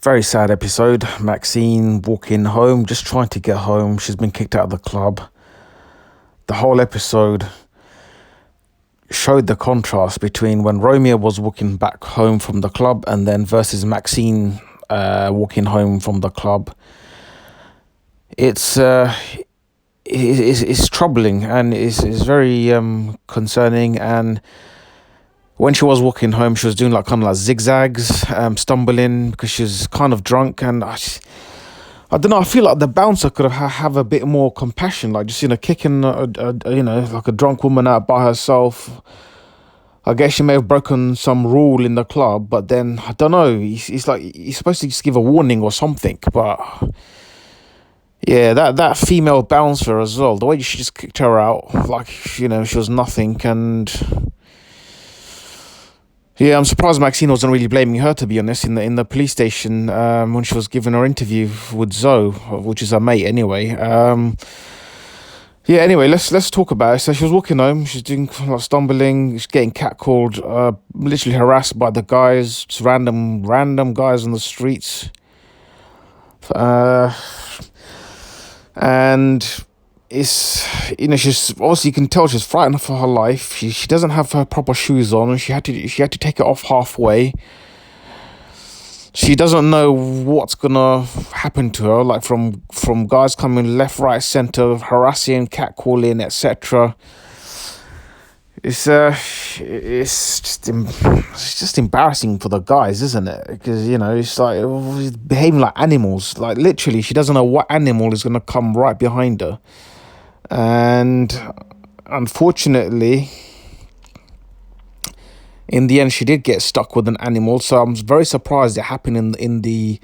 Very sad episode. Maxine walking home, just trying to get home. She's been kicked out of the club. The whole episode showed the contrast between when Romeo was walking back home from the club and then versus Maxine walking home from the club. It's troubling and it's very concerning. And when she was walking home, she was doing like kind of like zigzags, stumbling because she was kind of drunk. And I don't know. I feel like the bouncer could have a bit more compassion, like just kicking like a drunk woman out by herself. I guess she may have broken some rule in the club, but then I don't know. It's like he's supposed to just give a warning or something, but yeah, that female bouncer as well. The way she just kicked her out, like she was nothing. And yeah, I'm surprised Maxine wasn't really blaming her, to be honest, in the police station when she was giving her interview with Zoe, which is her mate anyway. Yeah, anyway, let's talk about it. So she was walking home, she's doing like stumbling, she's getting catcalled, literally harassed by the guys, just random guys on the streets. And it's she's obviously, you can tell she's frightened for her life. She doesn't have her proper shoes on, and she had to take it off halfway. She doesn't know what's gonna happen to her, like from guys coming left, right, center, harassing, catcalling, etc. It's just embarrassing for the guys, isn't it? Because it's like behaving like animals. Like literally, she doesn't know what animal is gonna come right behind her. And unfortunately, in the end, she did get stuck with an animal. So I'm very surprised it happened in the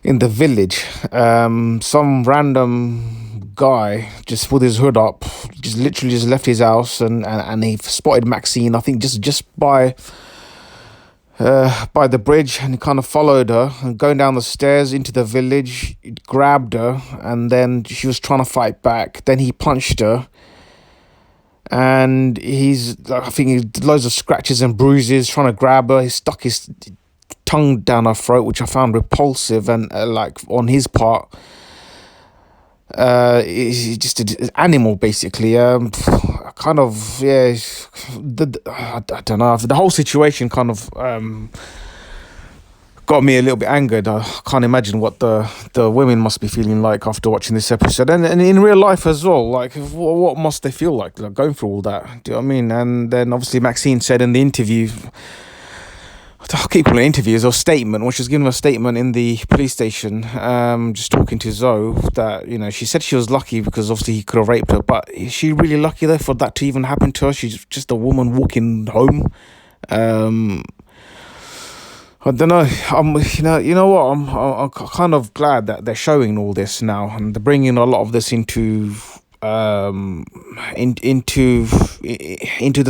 village. Some random guy just with his hood up, just literally just left his house and he spotted Maxine. I think just by the bridge, and he kind of followed her and going down the stairs into the village. He grabbed her, and then she was trying to fight back. Then he punched her, and I think he loads of scratches and bruises trying to grab her. He stuck his tongue down her throat, which I found repulsive, and like on his part. He's just an animal, basically. Kind of, yeah. I don't know. The whole situation kind of got me a little bit angered. I can't imagine what the women must be feeling like after watching this episode, and in real life as well. Like, what must they feel like going through all that? Do you know what I mean? And then obviously Maxine said in the interview. I'll keep calling it interviews or statement, when she was giving a statement in the police station, just talking to Zoe, that, she said she was lucky because obviously he could have raped her, but is she really lucky though for that to even happen to her? She's just a woman walking home. I don't know. You know what? I'm kind of glad that they're showing all this now, and they're bringing a lot of this into the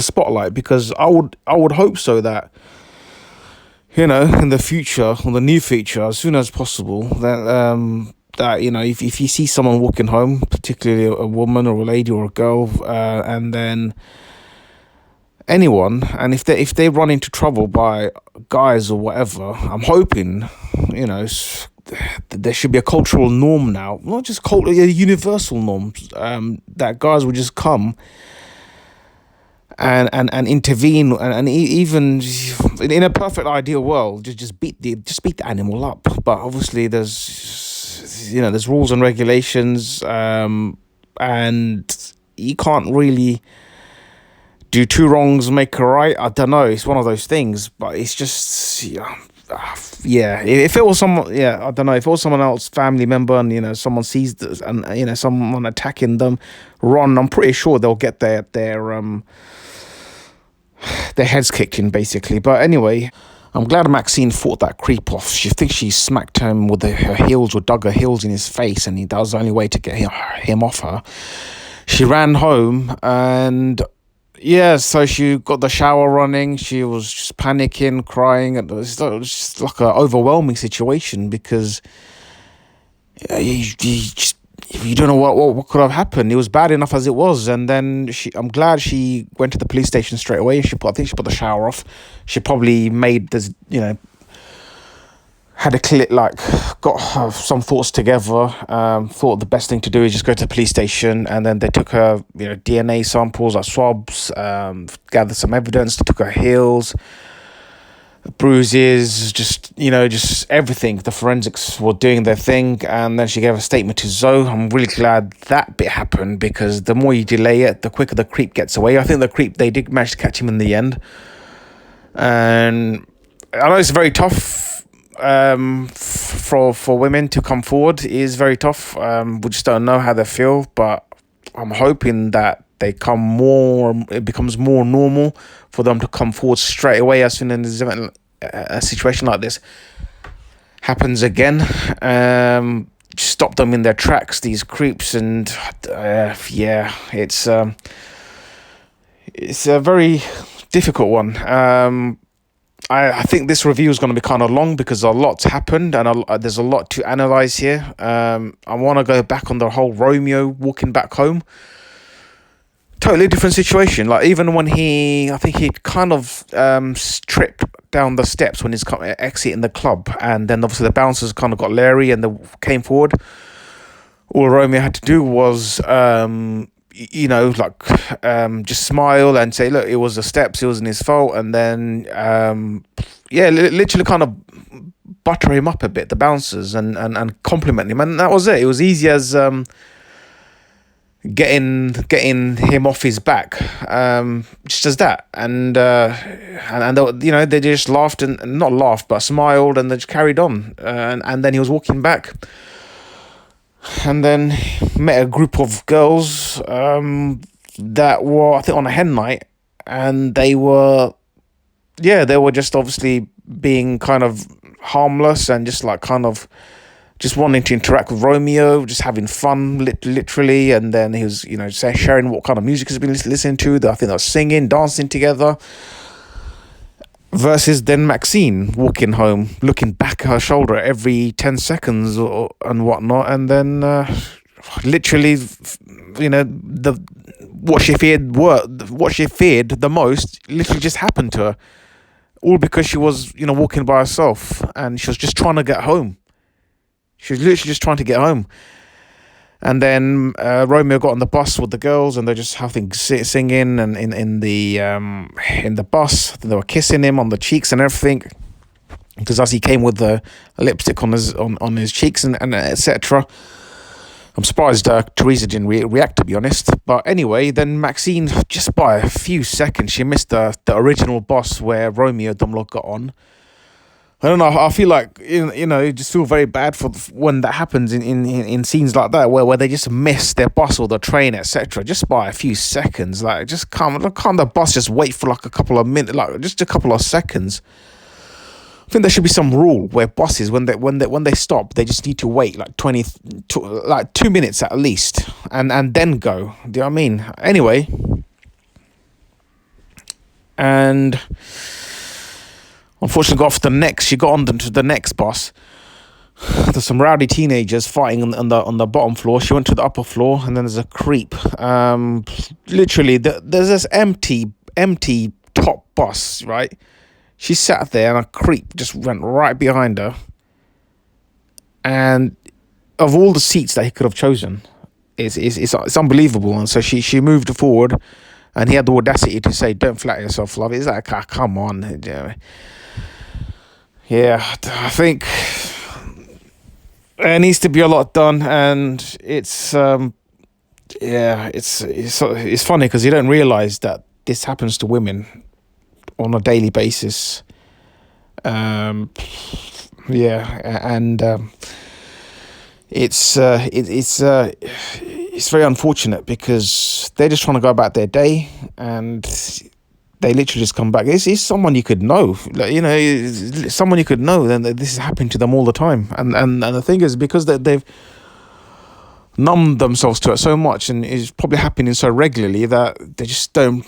spotlight, because I would hope so that, in the future, or the near future, as soon as possible, that if you see someone walking home, particularly a woman or a lady or a girl, and then anyone, and if they run into trouble by guys or whatever, I'm hoping, there should be a cultural norm now, not just a universal norm, that guys will just come and intervene, and even in a perfect ideal world, just beat the animal up. But obviously there's rules and regulations, and you can't really do two wrongs make a right. I don't know, it's one of those things, but it's just if it was someone, I don't know, if it was someone else, family member, and someone sees this, and someone attacking them, run, I'm pretty sure they'll get their heads kicked in, basically. But anyway, I'm glad Maxine fought that creep off. She thinks she smacked him with her heels, or dug her heels in his face, and that was the only way to get him off her. She ran home, and yeah, so she got the shower running. She was just panicking, crying. It was just like an overwhelming situation, because you don't know what could have happened. It was bad enough as it was, and then I'm glad she went to the police station straight away. I think she put the shower off. She probably made this, had a click, like, got some thoughts together. Thought the best thing to do is just go to the police station, and then they took her, DNA samples, like swabs, gathered some evidence. They took her heels, bruises, just everything. The forensics were doing their thing, and then she gave a statement to Zoe. I'm really glad that bit happened, because the more you delay it, the quicker the creep gets away. I think the creep, they did manage to catch him in the end, and I know it's very tough for women to come forward. It is very tough. We just don't know how they feel, but I'm hoping that it becomes more normal for them to come forward straight away as soon as a situation like this happens again. Stop them in their tracks, these creeps, and it's a very difficult one. I think this review is going to be kind of long because a lot's happened, and there's a lot to analyze here. I want to go back on the whole Romeo walking back home. Totally different situation. Like, even when I think he kind of tripped down the steps when he's exiting the club, and then obviously the bouncers kind of got leery and they came forward. All Romeo had to do was just smile and say, look, it was the steps, it wasn't his fault, and then literally kind of butter him up a bit, the bouncers, and compliment him, and that was it. It was easy as getting him off his back, just as that, and they just laughed, and not laughed but smiled, and they just carried on, and then he was walking back. And then met a group of girls that were, I think, on a hen night, and they were just obviously being kind of harmless and just just wanting to interact with Romeo, just having fun, literally. And then he was, sharing what kind of music he's been listening to. I think they were singing, dancing together. Versus then Maxine walking home, looking back at her shoulder every 10 seconds and whatnot, and then literally, what she feared the most literally just happened to her, all because she was walking by herself, and she was just trying to get home. She was literally just trying to get home. And then Romeo got on the bus with the girls, and they're just having singing, and in the bus they were kissing him on the cheeks and everything, because as he came with the lipstick on his cheeks and etc. I'm surprised Teresa didn't react, to be honest. But anyway, then Maxine, just by a few seconds, she missed the original bus where Romeo Dumlock got on. I don't know. I feel like you just feel very bad for when that happens in scenes like that, where they just miss their bus or the train, etc. just by a few seconds. Like, just can't the bus just wait for like a couple of minutes, like just a couple of seconds? I think there should be some rule where buses, when they stop, they just need to wait like 2 minutes at least, and then go. Do you know what I mean? Anyway, and unfortunately, she got on to the next bus. There's some rowdy teenagers fighting on the bottom floor. She went to the upper floor, and then there's a creep. Literally, there's this empty top bus, right? She sat there, and a creep just went right behind her. And of all the seats that he could have chosen, it's unbelievable. And so she moved forward, and he had the audacity to say, "Don't flatter yourself, love." It's like, come on. Yeah, I think there needs to be a lot done, and it's funny because you don't realize that this happens to women on a daily basis. It's very unfortunate because they're just trying to go about their day, and they literally just come back. It's someone you could know, someone you could know. Then this is happening to them all the time, and the thing is, because they've numbed themselves to it so much, and it's probably happening so regularly that they just don't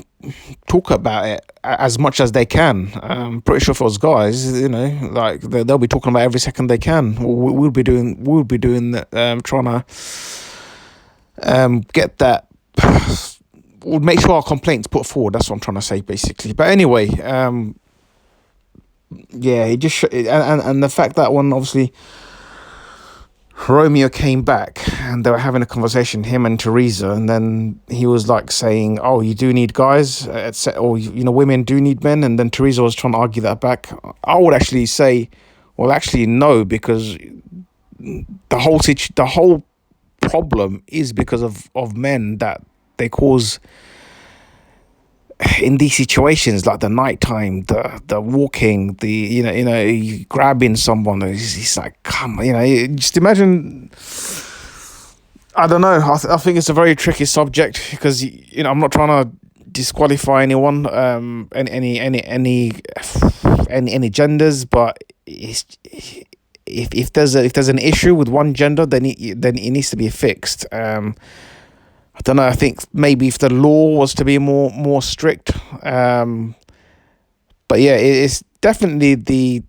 talk about it as much as they can. I'm pretty sure for us guys, like they'll be talking about every second they can. We'll be doing that, trying to get that. We'll make sure our complaints put forward. That's what I'm trying to say, basically. But anyway, yeah, it just and the fact that when obviously Romeo came back and they were having a conversation, him and Teresa, and then he was like saying, "Oh, you do need guys, or women do need men," and then Teresa was trying to argue that back. I would actually say, well, actually no, because the whole problem is because of men that they cause in these situations, like the nighttime, the walking, the you grabbing someone. He's like, come, just imagine. I don't know. I think it's a very tricky subject because I'm not trying to disqualify anyone, any genders, but if there's an issue with one gender, then it needs to be fixed. I don't know. I think maybe if the law was to be more strict, but yeah, it's definitely the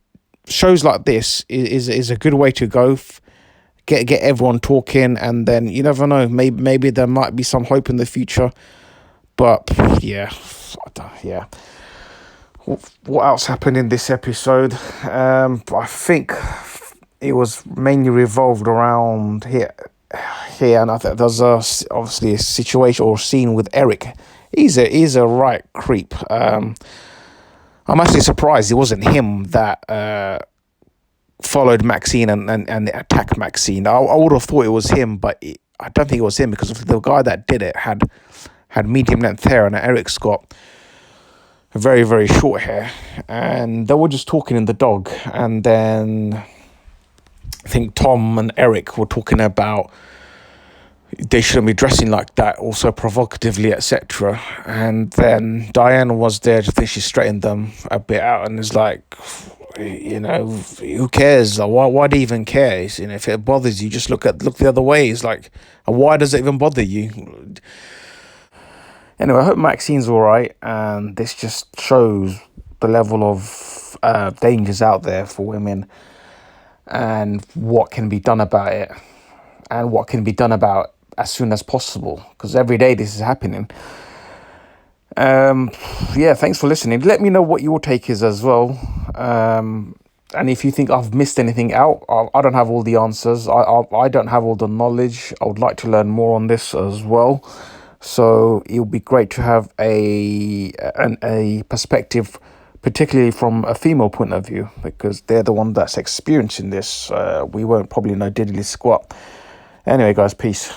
shows like this is a good way to go. Get everyone talking, and then you never know. Maybe there might be some hope in the future. But yeah, yeah. What else happened in this episode? I think it was mainly revolved around here, and I think there's obviously a situation or scene with Eric. He's a right creep. I'm actually surprised it wasn't him that followed Maxine and attacked Maxine. I would have thought it was him, but I don't think it was him because the guy that did it had medium length hair, and Eric's got very, very short hair, and they were just talking in the dog, and then I think Tom and Eric were talking about they shouldn't be dressing like that, also provocatively, etc. And then Diane was there. I think she straightened them a bit out and is like, who cares? Like, why do you even care? If it bothers you, just look the other way. It's like, why does it even bother you? Anyway, I hope Maxine's all right, and this just shows the level of dangers out there for women and what can be done about it, and what can be done about as soon as possible, because every day this is happening. Yeah, thanks for listening. Let me know what your take is as well. And if you think I've missed anything out, I don't have all the answers. I don't have all the knowledge. I would like to learn more on this as well. So it would be great to have a perspective, particularly from a female point of view, because they're the one that's experiencing this. We won't probably know diddly squat. Anyway, guys, peace.